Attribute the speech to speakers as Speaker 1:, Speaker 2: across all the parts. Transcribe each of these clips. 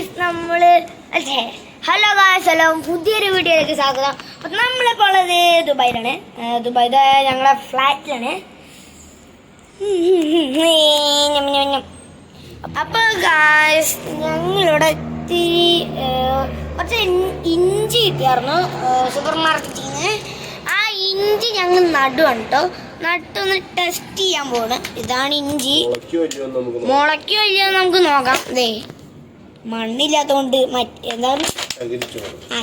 Speaker 1: Guys hello guys, hello, പുതിയൊരു വീഡിയോയിലേക്ക് സ്വാഗതം. അപ്പം നമ്മളിപ്പോൾ ഉള്ളത് ദുബായിലാണ്. ദുബായിലെ ഞങ്ങളെ ഫ്ലാറ്റിലാണ്. അപ്പോൾ ഗായ്സ് ഞങ്ങളിവിടെ കുറച്ച് ഇഞ്ചി കിട്ടിയായിരുന്നു സൂപ്പർ മാർക്കറ്റിൽ നിന്ന്. ആ ഇഞ്ചി ഞങ്ങൾ നടുവാണ് കേട്ടോ. നട്ടൊന്ന് ടെസ്റ്റ് ചെയ്യാൻ പോണ്. ഇതാണ് ഇഞ്ചി. മുളയ്ക്കോ ഇല്ലയോ നമുക്ക് നോക്കാം. ദേ മണ്ണില്ലാത്തോണ്ട് എന്താണ്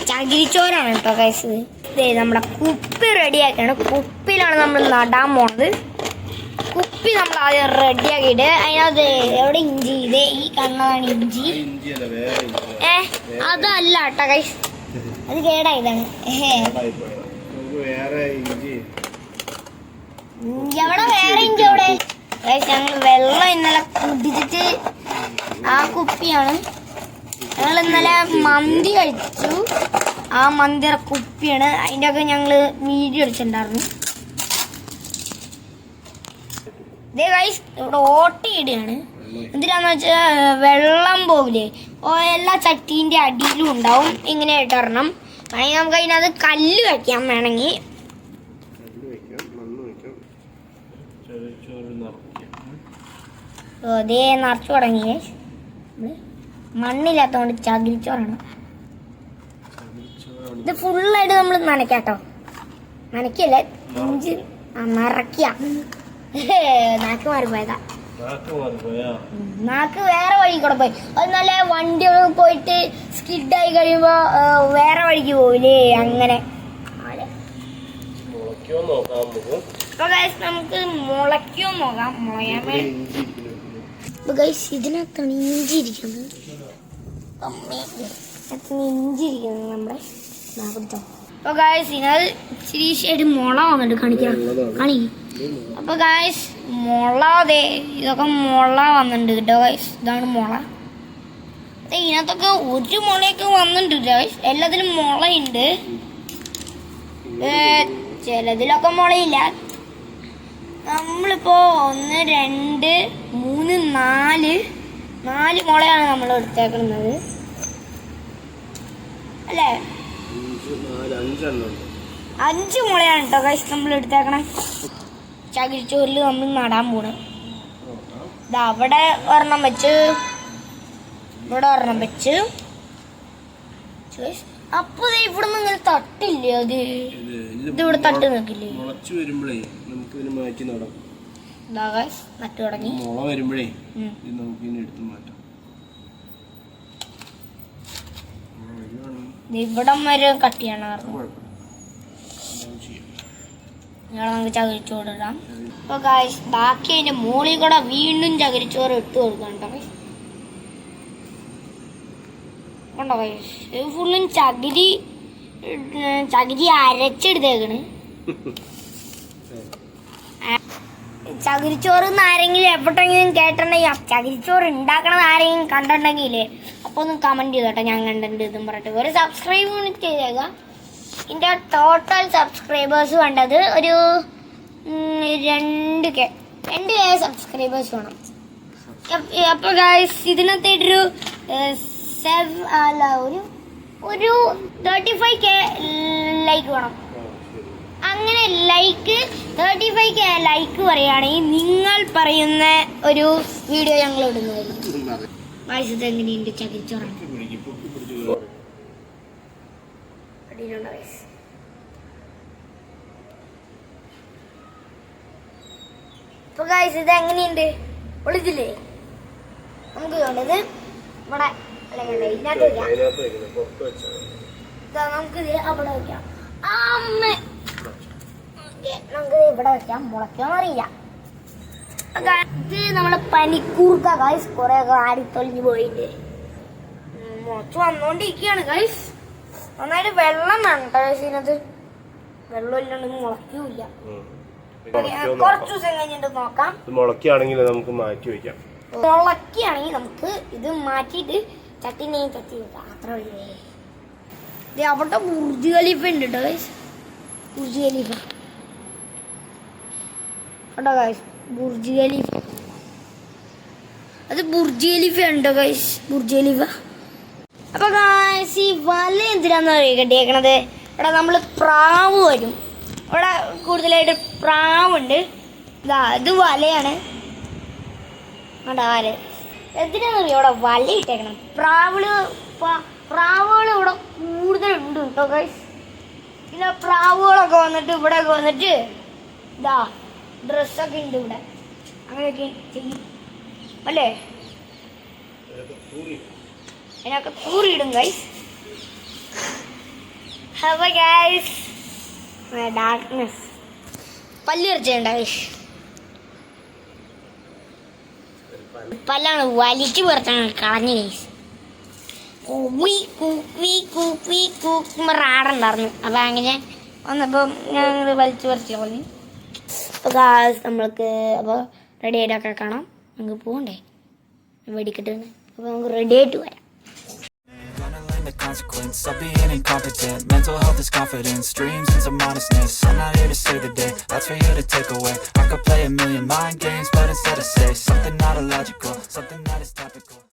Speaker 1: ചകിരിച്ചോറാണ് കേട്ടോ ഗൈസ്. ഇതേ നമ്മുടെ കുപ്പി റെഡിയാക്കിയാണ്. കുപ്പിയിലാണ് നമ്മൾ നടാൻ പോണത്. കുപ്പി നമ്മൾ ആദ്യം റെഡിയാക്കിയിട്ട് അതിനകത്ത് എവിടെ ഇഞ്ചി, ഇതേ ഈ കണ്ണതാണ് ഇഞ്ചി. അതല്ല കേട്ടോ ഗൈസ്, അത് കേടായതാണ്. എവിടെ വേറെ ഇഞ്ചി എവിടെ ഗൈസ്? ഞങ്ങൾ വെള്ളം ഇന്നലെ കുടിച്ചിട്ട് ആ കുപ്പിയാണ്. ഞങ്ങൾ ഇന്നലെ മന്തി കഴിച്ചു. ആ മന്തിയുടെ കുപ്പിയാണ്. അതിൻ്റെ ഒക്കെ ഞങ്ങൾ വീഡിയോ അടിച്ചിട്ടുണ്ടായിരുന്നു. ഇതേ ഗൈസ് ഇവിടെ ഓട്ടയിടുകയാണ്. എന്തിനാന്ന് വെച്ചാൽ വെള്ളം പോകില്ലേ, എല്ലാ ചട്ടീൻ്റെ അടിയിലും ഉണ്ടാവും. ഇങ്ങനെ ഇടണം. അല്ലെങ്കിൽ നമുക്ക് അതിനകത്ത് കല്ല് വയ്ക്കാം വേണമെങ്കിൽ. അതേ നിറച്ചു തുടങ്ങി. മണ്ണില്ലാത്തോണ്ട് ചകിരിച്ചോറാണ്. ഇത് ഫുള്ളായിട്ട് നമ്മൾ നനയ്ക്കാട്ടോ. നനയ്ക്കല്ല, ഇഞ്ചി നിറയ്ക്ക. നാക്ക് മാറിപ്പോയതാ. നാക്ക് വേറെ വഴി കൂടെ പോയി. അത് നല്ല വണ്ടി പോയിട്ട് സ്കിഡായി കഴിയുമ്പോ വേറെ വഴിക്ക് പോവില്ലേ, അങ്ങനെ. നമുക്ക് മുളയ്ക്കോ നോക്കാം. മുളയാൻ ഇതിനകത്താണ് ഇഞ്ചി ഇരിക്കുന്നത്. ഇഞ്ചി ഇരിക്കുന്നത് നമ്മുടെ നാഗത്തോ. അപ്പൊ ഗായ്സ് ഇതിനകത്ത് ഇച്ചിരി ഷേഡ് മുള വന്നിട്ട് കാണിക്കാം. അപ്പൊ ഗായ്സ് മുള, അതെ ഇതൊക്കെ മുള വന്നിട്ടുണ്ട് കേട്ടോ ഗായ്സ്. ഇതാണ് മുള. ഇതിനകത്തൊക്കെ ഒരു മുളയൊക്കെ വന്നിട്ടുണ്ട് ഗായ്സ്. എല്ലാത്തിലും മുളയുണ്ട്. ചിലതിലൊക്കെ മുളയില്ല. നമ്മളിപ്പോ 1 2 3 4 മുളയാണ് നമ്മൾ എടുത്തേക്കുന്നത് അല്ലേ? 5 മുളയാണ് കേട്ടോ ഗൈസ് നമ്മൾ എടുത്തേക്കണേ. ചകിരിച്ചോറിൽ നമ്മൾ നടാൻ പോണ്. ഇത് അവിടെ ഒരെണ്ണം വെച്ച്, ഇവിടെ ഒരെണ്ണം വെച്ച്. അപ്പൊ ഇവിടെ നിന്ന് ഇങ്ങനെ തട്ടില്ലേ, അത് ഇതിവിടെ തട്ട് നിൽക്കില്ലേ? നട്ടു തുടങ്ങി. മുള വരുമ്പോഴേ നമുക്ക് എടുത്ത് മാറ്റാം. ഇവിടം വരെ കട്ട് ചെയ്യണം. നമുക്ക് ചകിരിച്ചോറ് ഇടാം. അപ്പൊ ഗായ്സ് ബാക്കി അതിന്റെ മുകളിൽ കൂടെ വീണ്ടും ചകിരിച്ചോറ് ഇട്ട് കൊടുക്കണം കേട്ടോ ഗായ്സ്. കണ്ടോ ഗായ്സ്, ഇത് ഫുള്ളും ചകിരി അരച്ചെടുത്തേക്കണ്. ചകിരിച്ചോറ് ആരെങ്കിലും എപ്പോഴെങ്കിലും കേട്ടിട്ടുണ്ടെങ്കിൽ, ചകിരിച്ചോറ് ഉണ്ടാക്കണത് ആരെങ്കിലും കണ്ടിട്ടുണ്ടെങ്കിലേ അപ്പോൾ ഒന്ന് കമൻറ്റ് ചെയ്തോട്ടെ. ഞാൻ കണ്ടിട്ടുണ്ട് ഇതും പറഞ്ഞിട്ട് ഒരു സബ്സ്ക്രൈബ് കൂടി ചെയ്തേക്കുക. ഇതിൻ്റെ ടോട്ടൽ സബ്സ്ക്രൈബേഴ്സ് വേണ്ടത് ഒരു 2K സബ്സ്ക്രൈബേഴ്സ് വേണം. അപ്പോൾ ഗായ്സ് ഇതിനകത്തൊരു ഒരു 35K ലൈക്ക് വേണം. അങ്ങനെ 35K ലൈക്ക് പറയുകയാണെങ്കിൽ നിങ്ങൾ പറയുന്ന ഒരു വീഡിയോ ഞങ്ങൾ ഇടുന്നതായിരിക്കും. വയസ്സത്ത് എങ്ങനെയുണ്ട് ചകിരിച്ചോറാണ്. ഇപ്പൊ ഗായ്സ് ഇത് എങ്ങനെയുണ്ട്, ഒളിച്ചില്ലേ? നമുക്ക് വേണ്ടത് ഇവിടെ ഇതിനകത്ത് വെക്കാം. നമുക്ക് അവിടെ വെക്കാം. നമുക്ക് ഇവിടെ വെക്കാം. മുളയ്ക്കാന്ന് അറിയില്ല. ഇത് നമ്മളെ പനിക്കൂർക്ക ഗൈസ്. കുറെ ആടിത്തൊളിഞ്ഞു പോയിട്ട് മുളച്ച് വന്നോണ്ടിരിക്കുകയാണ് ഗൈസ്. നന്നായിട്ട് വെള്ളം വേണം ഗൈസ്. ഇതിനകത്ത് വെള്ളം ഇല്ലാണ്ട് മുളയ്ക്കൂല. കുറച്ചു ദിവസം കഴിഞ്ഞിട്ട് നോക്കാം.
Speaker 2: മുളയ്ക്കുകയാണെങ്കിൽ നമുക്ക് മാറ്റി വെക്കാം.
Speaker 1: മുളയ്ക്കുകയാണെങ്കിൽ നമുക്ക് ഇത് മാറ്റിയിട്ട് ചട്ടിനെയും ചട്ടി വെക്കാം. അത്ര വഴിയേ. ഇത് അവിടെ ബുർജ് ഖലീഫ ഉണ്ട് കേട്ടോ ഗൈസ്. ബുർജ് ഖലീഫ കേട്ടോ ഗൈസ്. ബുർജ് ഖലീഫ, അത് ബുർജ് ഖലീഫ ഉണ്ടോ ഗൈസ്? ബുർജ് ഖലീഫ അപ്പോൾ ഗായ്സ് ഈ വല എന്തിനാന്ന് കെട്ടിയേക്കണത്? ഇവിടെ നമ്മൾ പ്രാവ് വരും. ഇവിടെ കൂടുതലായിട്ട് പ്രാവുണ്ട്. ഇത് വലയാണ്. വല എന്തിനാണെന്നറിയോ ഇവിടെ വല ഇട്ടേക്കണം? പ്രാവുകൾ ഇവിടെ കൂടുതലുണ്ട് കേട്ടോ ഗൈസ്. പിന്നെ പ്രാവുകളൊക്കെ വന്നിട്ട് ഇവിടെയൊക്കെ വന്നിട്ട് ഡ്രസ്സൊക്കെ ഉണ്ട് ഇവിടെ. അങ്ങനെയൊക്കെ ചെയ്യും അല്ലേ? അതിനൊക്കെ തൂറിയിടും ഗൈസ്. അപ്പോൾ ഗൈസ് ഡാർക്ക്നെസ് പല്ല് ഇറച്ചിട്ടുണ്ട് ഗൈസ്. പല്ലാണ് വലിച്ചു പുറത്താണ് കളഞ്ഞ ഗൈസ്. റാടുണ്ടായിരുന്നു. അപ്പം അങ്ങനെ വന്നപ്പോൾ ഞങ്ങൾ വലിച്ചു പറിച്ച് കളഞ്ഞു. അപ്പോൾ ഗായ്സ് നമ്മൾക്ക് അപ്പോൾ റെഡി ആയിട്ടൊക്കെ കാണാം. നമുക്ക് പോകണ്ടേ വെടിക്കെട്ട്? അപ്പോൾ നമുക്ക് റെഡി ആയിട്ട് വരാം.
Speaker 3: The consequence of being incompetent. Mental health is confidence, dreams and some honestness. I'm not here to save the day, that's for you to take away. I could play a million mind games, but instead I say something not illogical, something that is topical.